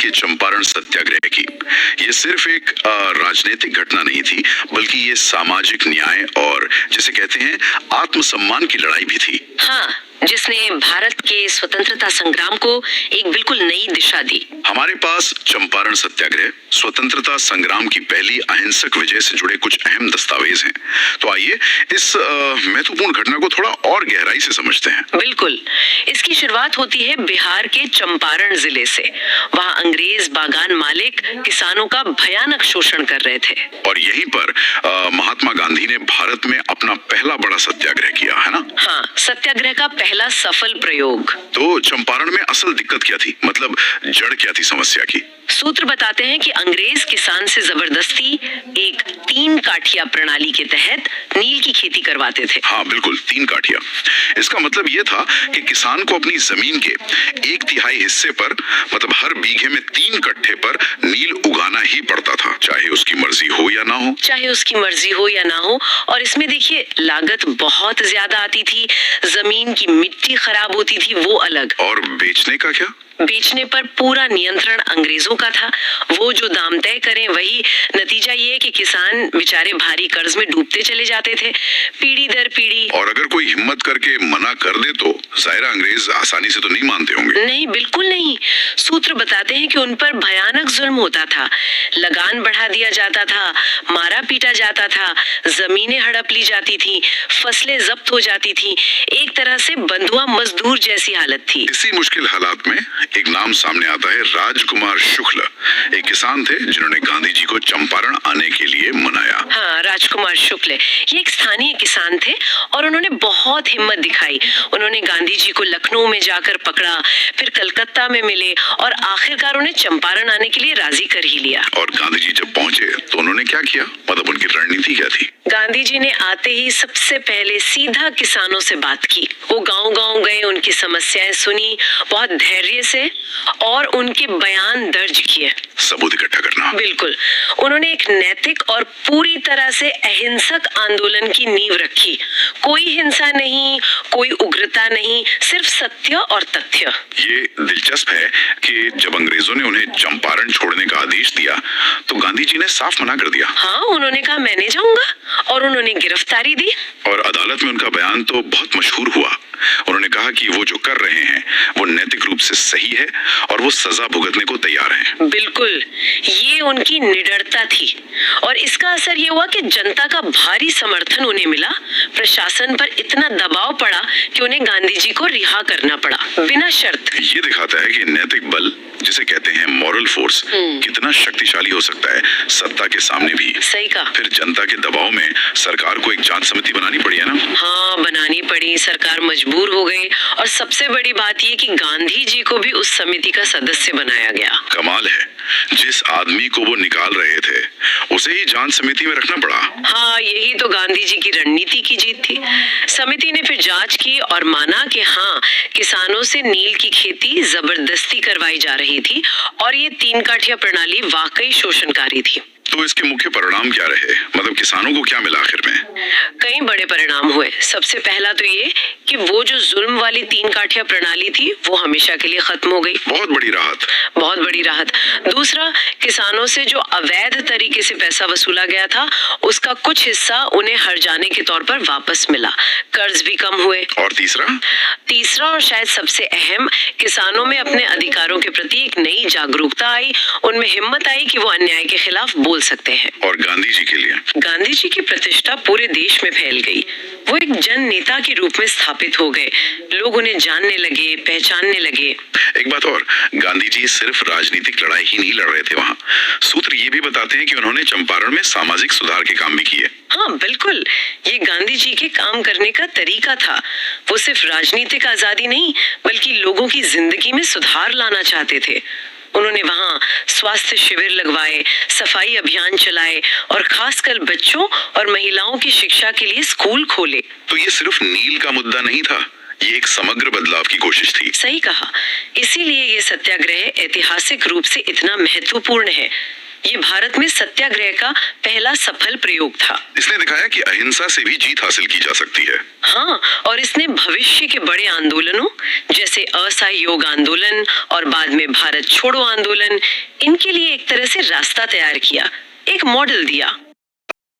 के चंपारण सत्याग्रह की। ये सिर्फ एक राजनीतिक घटना नहीं थी, बल्कि ये सामाजिक न्याय और जिसे कहते हैं आत्मसम्मान की लड़ाई भी थी। हाँ, जिसने भारत के स्वतंत्रता संग्राम को एक बिल्कुल नई दिशा दी। हमारे पास चंपारण सत्याग्रह, स्वतंत्रता संग्राम की पहली अहिंसक विजय से जुड़े कुछ अहम दस्तावेज हैं। तो आइए इस महत्वपूर्ण घटना को थोड़ा और गहराई से समझते हैं। बिल्कुल, इसकी शुरुआत होती है बिहार के चंपारण जिले से। वहाँ अंग्रेज बागान मालिक किसानों का भयानक शोषण कर रहे थे। और यहीं पर महात्मा गांधी ने भारत में अपना पहला बड़ा सत्याग्रह किया, है ना? हाँ, सत्याग्रह का पहला सफल प्रयोग। तो चंपारण में असल दिक्कत क्या थी, मतलब जड़ क्या थी समस्या की? सूत्र बताते हैं कि अंग्रेज किसान से जबरदस्ती एक 3 काठिया प्रणाली के तहत नील की खेती करवाते थे। हाँ बिल्कुल, 3 काठिया। इसका मतलब ये था कि किसान को अपनी जमीन के 1/3 हिस्से पर, मतलब हर बीघे में 3 कट्ठे पर नील उगाना ही पड़ता था, चाहे उसकी मर्जी हो या ना हो। चाहे उसकी मर्जी हो या ना हो। और इसमें देखिए लागत बहुत ज्यादा आती थी, जमीन की मिट्टी खराब होती थी, वो अलग। और बेचने का क्या? बेचने पर पूरा नियंत्रण अंग्रेजों का था। वो जो दाम तय करें वही। नतीजा ये कि किसान बेचारे भारी कर्ज में डूबते चले जाते थे, पीढ़ी दर पीढ़ी। और अगर कोई हिम्मत करके मना कर दे तो जाहिरा अंग्रेज आसानी से तो नहीं मानते होंगे। नहीं, बिल्कुल नहीं। सूत्र बताते हैं कि उन पर भयानक जुल्म होता था, लगान बढ़ा दिया जाता था, मारा पीटा जाता था, जमीनें हड़प ली जाती थी, फसलें जब्त हो जाती थी। एक तरह से बंधुआ मजदूर जैसी हालत थी। इसी मुश्किल हालात में एक नाम सामने आता है, राजकुमार शुक्ल। एक किसान थे जिन्होंने गांधी जी को चंपारण आने के लिए मनाया। हाँ, राजकुमार शुक्ल, ये एक स्थानीय किसान थे और उन्होंने बहुत हिम्मत दिखाई। उन्होंने गांधी जी को लखनऊ में जाकर पकड़ा, फिर कलकत्ता में मिले और आखिरकार उन्हें चंपारण आने के लिए राजी कर ही लिया। और गांधी जी जब पहुंचे तो उन्होंने क्या किया, मतलब उनकी रणनीति क्या थी? गांधी जी ने आते ही सबसे पहले सीधा किसानों से बात की। वो गांव-गांव गए, उनकी समस्याएं सुनी बहुत धैर्य से और उनके बयान दर्ज किए। सबूत इकट्ठा करना। बिल्कुल, उन्होंने एक नैतिक और पूरी तरह से अहिंसक आंदोलन की नींव रखी। कोई हिंसा नहीं, कोई उग्रता नहीं, सिर्फ सत्य और तथ्य। ये दिलचस्प है कि जब अंग्रेजों ने उन्हें चंपारण छोड़ने का आदेश दिया तो गांधी जी ने साफ मना कर दिया। हाँ, उन्होंने कहा मैं नहीं जाऊंगा और उन्होंने गिरफ्तारी दी। और अदालत में उनका बयान तो बहुत मशहूर हुआ। उन्होंने कहा कि वो जो कर रहे हैं वो नैतिक रूप से सही है और वो सजा भुगतने को तैयार हैं। बिल्कुल, ये उनकी निडरता थी और इसका असर ये हुआ कि जनता का भारी समर्थन उन्हें मिला। प्रशासन पर इतना दबाव पड़ा कि उन्हें गांधी जी को रिहा करना पड़ा बिना शर्त। ये दिखाता है कि नैतिक बल, जिसे कहते हैं मॉरल फोर्स, कितना शक्तिशाली हो सकता है सत्ता के सामने भी। सही कहा। फिर जनता के दबाव में सरकार को एक जांच समिति बनानी पड़ी है ना? हाँ, बनानी पड़ी। सरकार मजबूर हो गई और सबसे बड़ी बात ये कि गांधी जी को भी उस समिति का सदस्य बनाया गया। कमाल है, जिस आदमी को वो निकाल रहे थे उसे ही जांच समिति में रखना पड़ा। हाँ, यही तो गांधी जी की रणनीति की जीत थी। समिति ने फिर जांच की और माना कि हाँ, किसानों से नील की खेती जबरदस्ती करवाई जा रही थी और ये 3 काठिया प्रणाली वाकई शोषणकारी थी। तो इसके मुख्य परिणाम क्या रहे, मतलब किसानों को क्या मिला आखिर में? कई बड़े परिणाम हुए। सबसे पहला तो ये कि वो जो जुल्म वाली 3 काठिया प्रणाली थी वो हमेशा के लिए खत्म हो गई। बहुत बड़ी राहत। बहुत बड़ी राहत। दूसरा, किसानों से जो अवैध तरीके से पैसा वसूला गया था उसका कुछ हिस्सा उन्हें हर्जाने के तौर पर वापस मिला। कर्ज भी कम हुए। और तीसरा और शायद सबसे अहम, किसानों में अपने अधिकारों के प्रति एक नई जागरूकता आई। उनमें हिम्मत आई कि वो अन्याय के खिलाफ बोल सकते हैं। और गांधी जी के लिए गांधी जी की प्रतिष्ठा पूरे देश में फैल गई। वो एक जन नेता के रूप में स्थापित हो गए। लोग उन्हें जानने लगे, पहचानने लगे। एक बात और, गांधी जी सिर्फ राजनीतिक लड़ाई ही नहीं लड़ रहे थे वहाँ। सूत्र ये भी बताते हैं कि उन्होंने चंपारण में सामाजिक सुधार के काम भी किए। हाँ बिल्कुल, ये गांधी जी के काम करने का तरीका था। वो सिर्फ राजनीतिक आजादी नहीं बल्कि लोगों की जिंदगी में सुधार लाना चाहते थे। उन्होंने वहाँ स्वास्थ्य शिविर लगवाए, सफाई अभियान चलाए और खासकर बच्चों और महिलाओं की शिक्षा के लिए स्कूल खोले। तो ये सिर्फ नील का मुद्दा नहीं था, ये एक समग्र बदलाव की कोशिश थी। सही कहा। इसीलिए ये सत्याग्रह ऐतिहासिक रूप से इतना महत्वपूर्ण है। ये भारत में सत्याग्रह का पहला सफल प्रयोग था। इसने दिखाया कि अहिंसा से भी जीत हासिल की जा सकती है। हाँ, और इसने भविष्य के बड़े आंदोलनों जैसे असहयोग आंदोलन और बाद में भारत छोड़ो आंदोलन, इनके लिए एक तरह से रास्ता तैयार किया, एक मॉडल दिया।